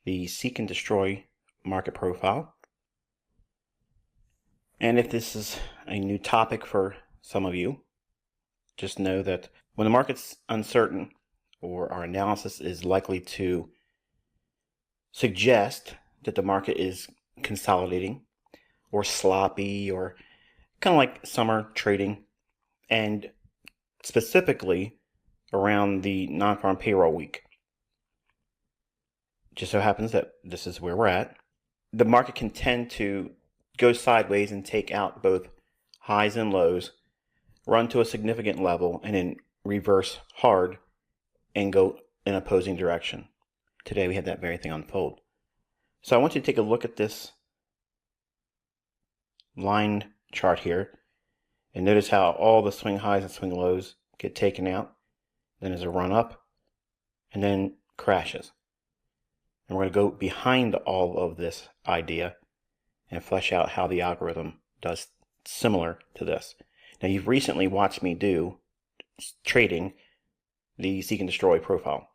the Seek and Destroy market profile. And if this is a new topic for some of you, just know that when the market's uncertain or our analysis is likely to suggest that the market is consolidating or sloppy or kind of like summer trading, and specifically around the non-farm payroll week. Just so happens that this is where we're at. The market can tend to go sideways and take out both highs and lows, run to a significant level, and then reverse hard and go in opposing direction. Today we had that very thing unfold. So I want you to take a look at this line chart here and notice how all the swing highs and swing lows get taken out. Then there's a run up and then crashes. And we're going to go behind all of this idea and flesh out how the algorithm does similar to this. Now, you've recently watched me do trading the Seek and Destroy profile.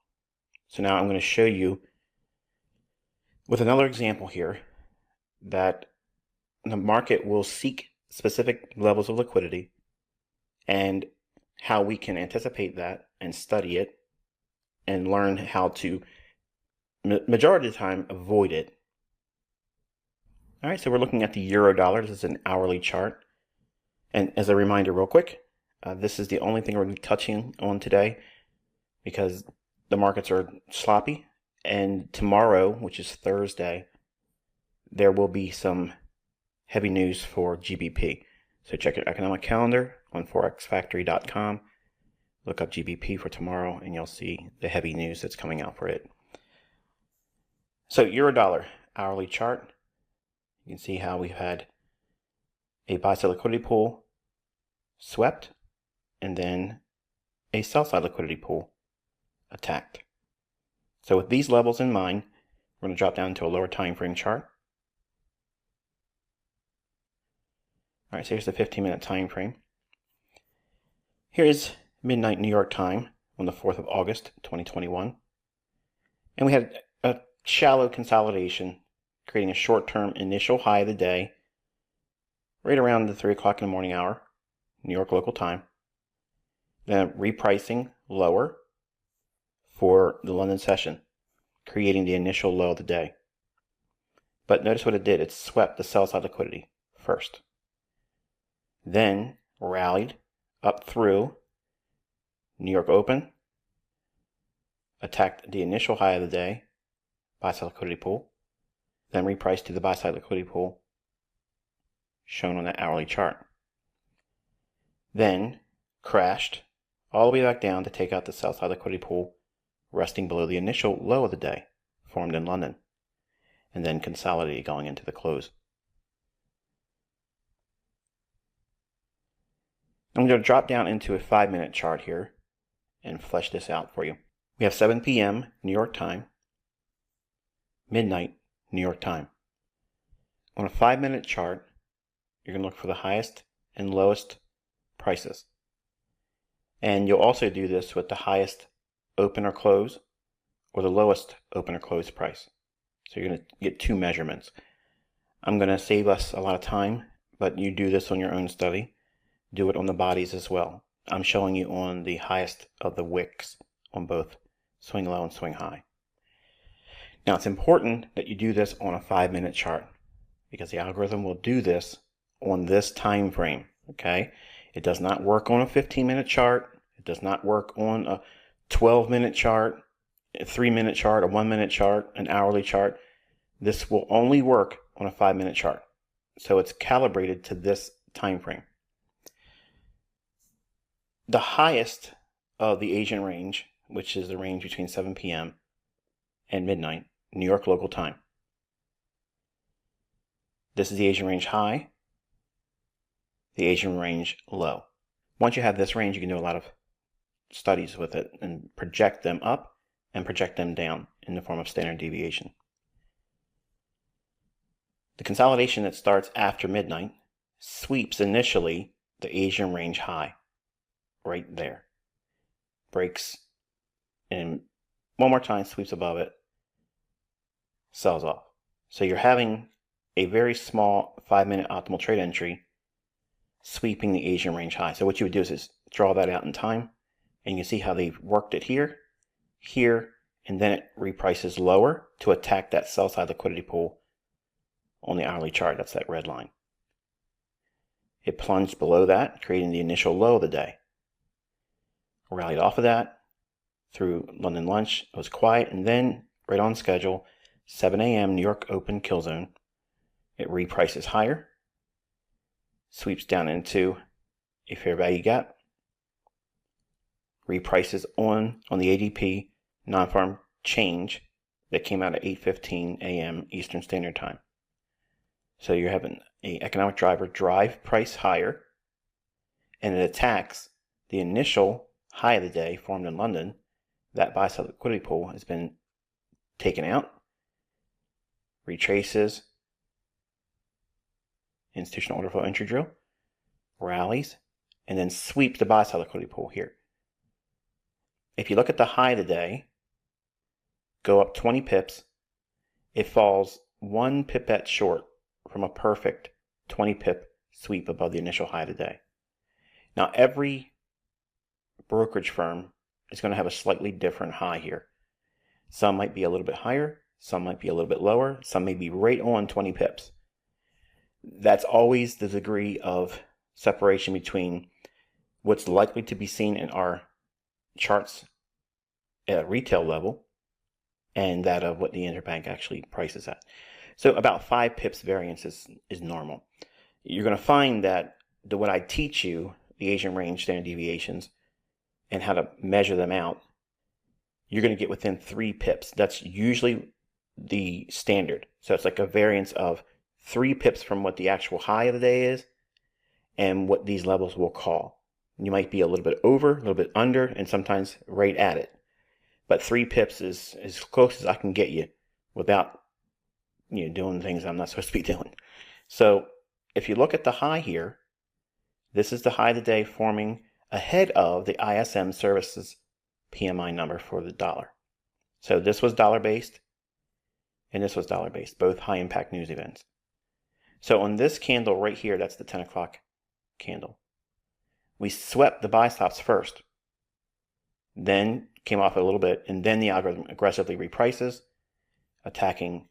So now I'm going to show you with another example here that the market will seek specific levels of liquidity and how we can anticipate that and study it and learn how to, majority of the time, avoid it. All right, so we're looking at the euro dollar. This is an hourly chart. And as a reminder real quick, this is the only thing we're going to be touching on today because the markets are sloppy. And tomorrow, which is Thursday, there will be some heavy news for GBP. So check your economic calendar on forexfactory.com. Look up GBP for tomorrow and you'll see the heavy news that's coming out for it. So euro dollar hourly chart. You can see how we've had a buy side liquidity pool swept and then a sell side liquidity pool attacked. So with these levels in mind, we're going to drop down to a lower time frame chart. All right, so here's the 15-minute time frame. Here is midnight New York time on the 4th of August, 2021. And we had a shallow consolidation, creating a short-term initial high of the day, right around the 3 o'clock in the morning hour, New York local time. Then repricing lower for the London session, creating the initial low of the day. But notice what it did. It swept the sell side liquidity first. Then rallied up through New York open, attacked the initial high of the day, buy side liquidity pool, then repriced to the buy side liquidity pool shown on that hourly chart. Then crashed all the way back down to take out the sell side liquidity pool, resting below the initial low of the day formed in London, and then consolidated going into the close. I'm going to drop down into a 5-minute chart here and flesh this out for you. We have 7 p.m. New York time, midnight New York time. On a 5-minute chart, you're going to look for the highest and lowest prices. And you'll also do this with the highest open or close or the lowest open or close price. So you're going to get 2 measurements. I'm going to save us a lot of time, but you do this on your own study. Do it on the bodies as well. I'm showing you on the highest of the wicks on both swing low and swing high. Now it's important that you do this on a 5-minute chart because the algorithm will do this on this time frame. Okay, it does not work on a 15-minute chart. It does not work on a 12-minute chart, a 3-minute chart, a 1-minute chart, an hourly chart. This will only work on a 5-minute chart. So it's calibrated to this time frame. The highest of the Asian range, which is the range between 7 p.m. and midnight, New York local time. This is the Asian range high, the Asian range low. Once you have this range, you can do a lot of studies with it and project them up and project them down in the form of standard deviation. The consolidation that starts after midnight sweeps initially the Asian range high. Right there. Breaks and one more time sweeps above it sells off. So you're having a very small 5-minute optimal trade entry sweeping the Asian range high. So what you would do is draw that out in time, and you can see how they've worked it here, here, and then it reprices lower to attack that sell side liquidity pool on the hourly chart. That's that red line. It plunged below that, creating the initial low of the day. Rallied off of that through London lunch. It was quiet, and then right on schedule, 7 a.m. New York open kill zone. It reprices higher, sweeps down into a fair value gap, reprices on the ADP non-farm change that came out at 8:15 a.m. Eastern Standard Time. So you're having an economic driver drive price higher, and it attacks the initial high of the day formed in London. That buy side liquidity pool has been taken out, retraces, institutional order flow entry drill, rallies, and then sweeps the buy side liquidity pool here. If you look at the high of the day, go up 20 pips, it falls 1 pipette short from a perfect 20 pip sweep above the initial high of the day. Now every brokerage firm is going to have a slightly different high here. Some might be a little bit higher, some might be a little bit lower, some may be right on 20 pips. That's always the degree of separation between what's likely to be seen in our charts at a retail level and that of what the interbank actually prices at. So about 5 pips variance is normal. You're going to find that when I teach you the Asian range standard deviations and how to measure them out, you're going to get within 3 pips. That's usually the standard. So it's like a variance of 3 pips from what the actual high of the day is and what these levels will call. You might be a little bit over, a little bit under, and sometimes right at it. But 3 pips is as close as I can get you without doing things I'm not supposed to be doing. So if you look at the high here, this is the high of the day forming ahead of the ISM services PMI number for the dollar. So this was dollar-based, and this was dollar-based, both high-impact news events. So on this candle right here, that's the 10 o'clock candle, we swept the buy stops first, then came off a little bit, and then the algorithm aggressively reprices, attacking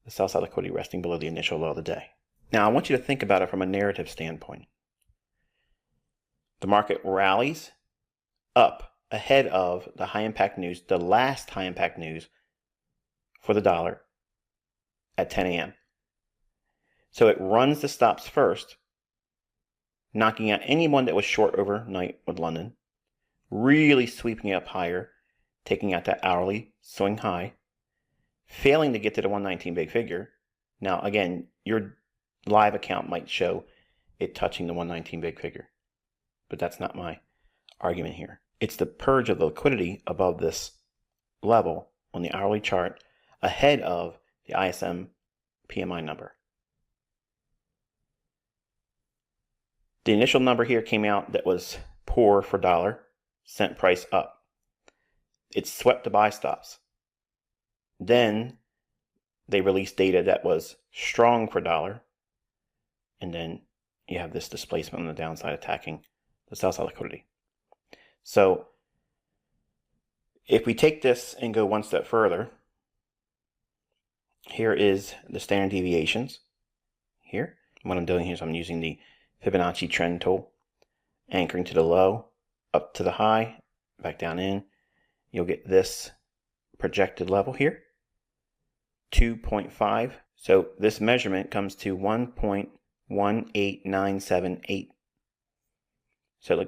the sell side liquidity resting below the initial low of the day. Now I want you to think about it from a narrative standpoint. The market rallies up ahead of the high impact news, the last high impact news for the dollar at 10 a.m. So it runs the stops first, knocking out anyone that was short overnight with London, really sweeping it up higher, taking out that hourly swing high, failing to get to the 119 big figure. Now again, your live account might show it touching the 119 big figure, but that's not my argument here. It's the purge of the liquidity above this level on the hourly chart ahead of the ISM PMI number. The initial number here came out that was poor for dollar, sent price up. It swept the buy stops. Then they released data that was strong for dollar, and then you have this displacement on the downside attacking the sell side liquidity. So if we take this and go one step further, here is the standard deviations here. What I'm doing here is I'm using the Fibonacci trend tool, anchoring to the low, up to the high, back down in. You'll get this projected level here, 2.5. So this measurement comes to 1.18978. So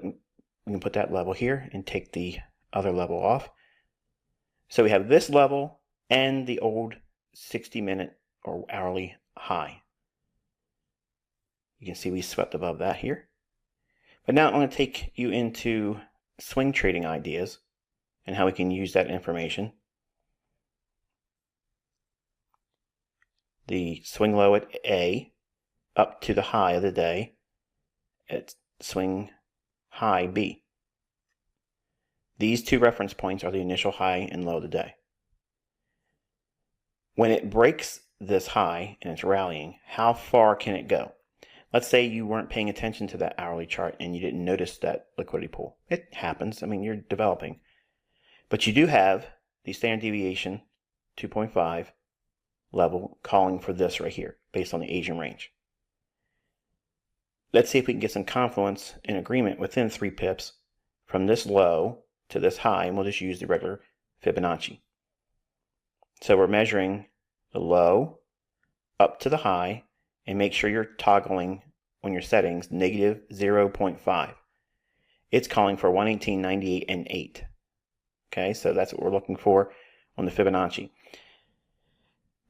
we can put that level here and take the other level off. So we have this level and the old 60-minute or hourly high. You can see we swept above that here. But now I'm going to take you into swing trading ideas and how we can use that information. The swing low at A up to the high of the day at swing high B. These two reference points are the initial high and low of the day. when it breaks this high and it's rallying, how far can it go? Let's say you weren't paying attention to that hourly chart and you didn't notice that liquidity pool. It happens. I mean, you're developing. But you do have the standard deviation 2.5 level calling for this right here based on the Asian range. Let's see if we can get some confluence in agreement within 3 pips from this low to this high, and we'll just use the regular Fibonacci. So we're measuring the low up to the high, and make sure you're toggling on your settings negative 0.5. It's calling for 118.98 and 8. Okay, so that's what we're looking for on the Fibonacci.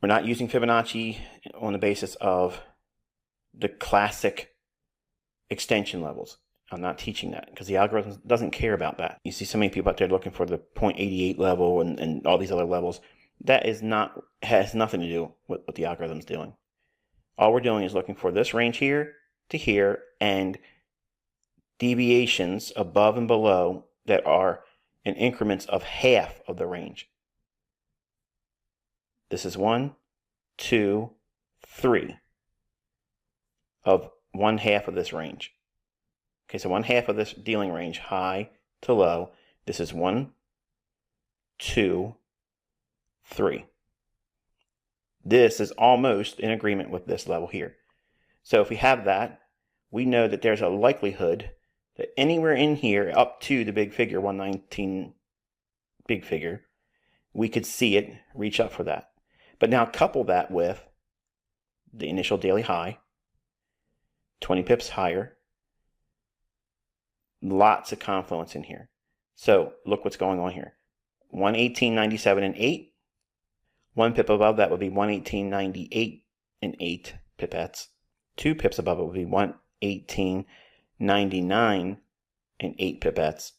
We're not using Fibonacci on the basis of the classic extension levels. I'm not teaching that because the algorithm doesn't care about that. You see so many people out there looking for the 0.88 level and all these other levels. That has nothing to do with what the algorithm's doing. All we're doing is looking for this range here to here and deviations above and below that are in increments of half of the range. This is 1, 2, 3 of 1/2 of this range. Okay, so 1/2 of this dealing range, high to low. This is 1, 2, 3. This is almost in agreement with this level here. So if we have that, we know that there's a likelihood that anywhere in here up to the big figure, 119 big figure, we could see it reach up for that. But now couple that with the initial daily high, 20 pips higher, lots of confluence in here. So look what's going on here. 118.97 and 8. 1 pip above that would be 118.98 and 8 pipettes. 2 pips above it would be 118.99 and 8 pipettes.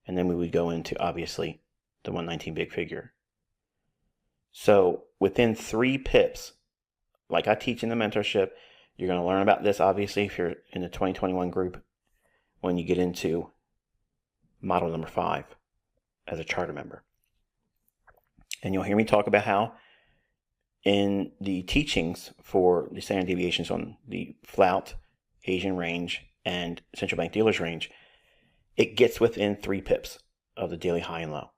And then we would go into, obviously, the 119 big figure. So within 3 pips, like I teach in the mentorship, you're going to learn about this, obviously, if you're in the 2021 group, when you get into model number 5 as a charter member. And you'll hear me talk about how in the teachings for the standard deviations on the flout, Asian range, and central bank dealers range, it gets within 3 pips of the daily high and low.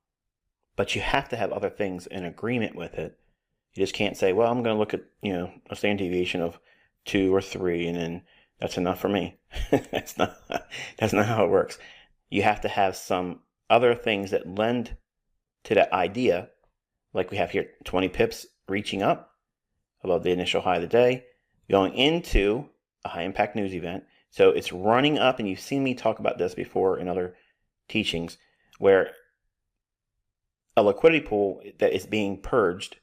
But you have to have other things in agreement with it. You just can't say, well, I'm going to look at, a standard deviation of 2 or 3, and then that's enough for me. That's not how it works. You have to have some other things that lend to that idea, like we have here, 20 pips reaching up above the initial high of the day, going into a high impact news event. So it's running up, and you've seen me talk about this before in other teachings, where a liquidity pool that is being purged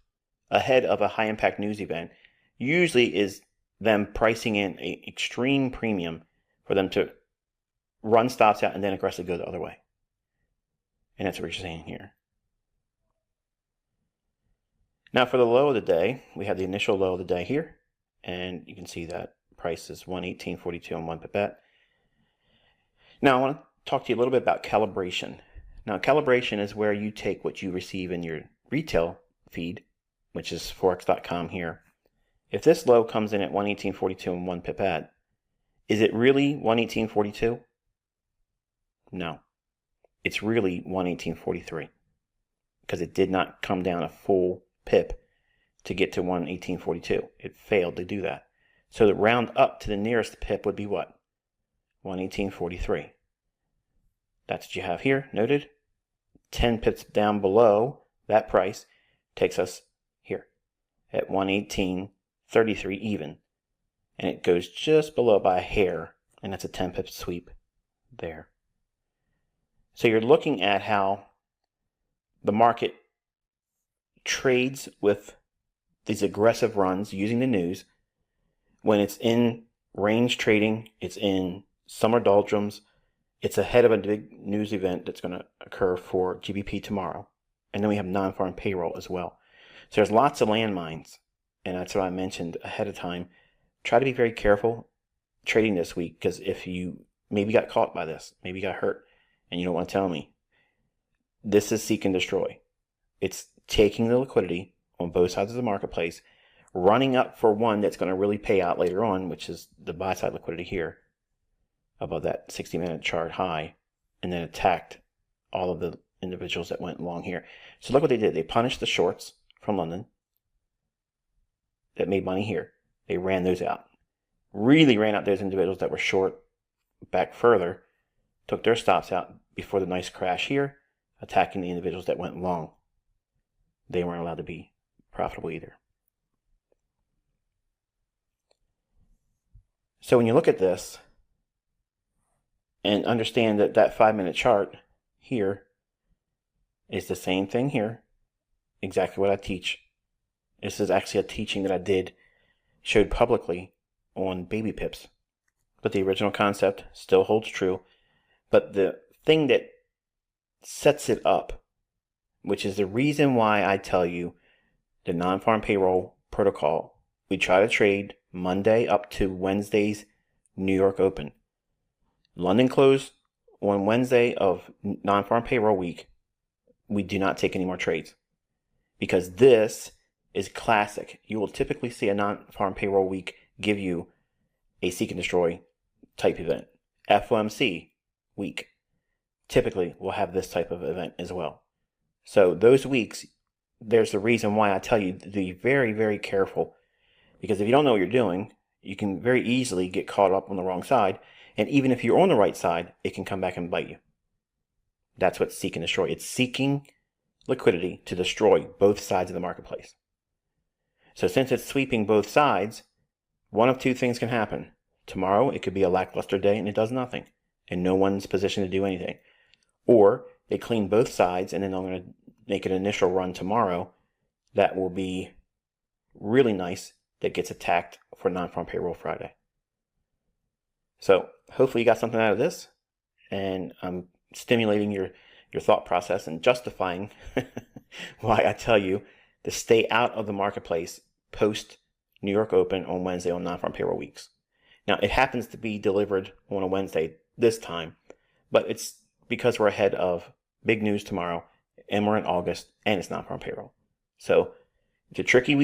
ahead of a high impact news event usually is them pricing in an extreme premium for them to run stops out and then aggressively go the other way. And that's what we're saying here. Now for the low of the day, we have the initial low of the day here, and you can see that price is 118.42 on 1 pipette. Now I want to talk to you a little bit about calibration. Now calibration is where you take what you receive in your retail feed, which is forex.com here. If this low comes in at 118.42 on 1 pipette, is it really 118.42? No. It's really 118.43 because it did not come down a full pip to get to 118.42. It failed to do that. So the round up to the nearest pip would be what? 118.43. That's what you have here, noted. 10 pips down below that price takes us here at 118.33 even. And it goes just below by a hair, and that's a 10 pip sweep there. So you're looking at how the market trades with these aggressive runs using the news. When it's in range trading, it's in summer doldrums, it's ahead of a big news event that's going to occur for GBP tomorrow. And then we have non-farm payroll as well. So there's lots of landmines, and that's what I mentioned ahead of time. Try to be very careful trading this week, because if you maybe got caught by this, maybe got hurt, and you don't want to tell me, this is seek and destroy. It's taking the liquidity on both sides of the marketplace, running up for one that's going to really pay out later on, which is the buy side liquidity here above that 60-minute chart high, and then attacked all of the individuals that went long here. So look what they did. They punished the shorts from London that made money here. They ran those out. Really ran out those individuals that were short back further, took their stops out before the nice crash here, attacking the individuals that went long. They weren't allowed to be profitable either. So when you look at this and understand that that 5-minute chart here is the same thing here, exactly what I teach. This is actually a teaching that I did, showed publicly on baby pips. But the original concept still holds true. But the thing that sets it up, which is the reason why I tell you the non-farm payroll protocol, we try to trade Monday up to Wednesday's New York Open. London closed on Wednesday of non-farm payroll week. We do not take any more trades because this is classic. You will typically see a non-farm payroll week give you a seek and destroy type event. FOMC week typically will have this type of event as well. So those weeks, there's the reason why I tell you to be very, very careful, because if you don't know what you're doing, you can very easily get caught up on the wrong side. And even if you're on the right side, it can come back and bite you. That's what seek and destroy. It's seeking liquidity to destroy both sides of the marketplace. So since it's sweeping both sides, one of two things can happen. Tomorrow, it could be a lackluster day and it does nothing, and no one's positioned to do anything. Or they clean both sides and then they're going to make an initial run tomorrow that will be really nice, that gets attacked for non-farm payroll Friday. So hopefully you got something out of this, and I'm stimulating your thought process and justifying why I tell you to stay out of the marketplace post New York Open on Wednesday on non-farm payroll weeks. Now, it happens to be delivered on a Wednesday this time, but it's because we're ahead of big news tomorrow, and we're in August, and it's non-farm payroll. So it's a tricky week.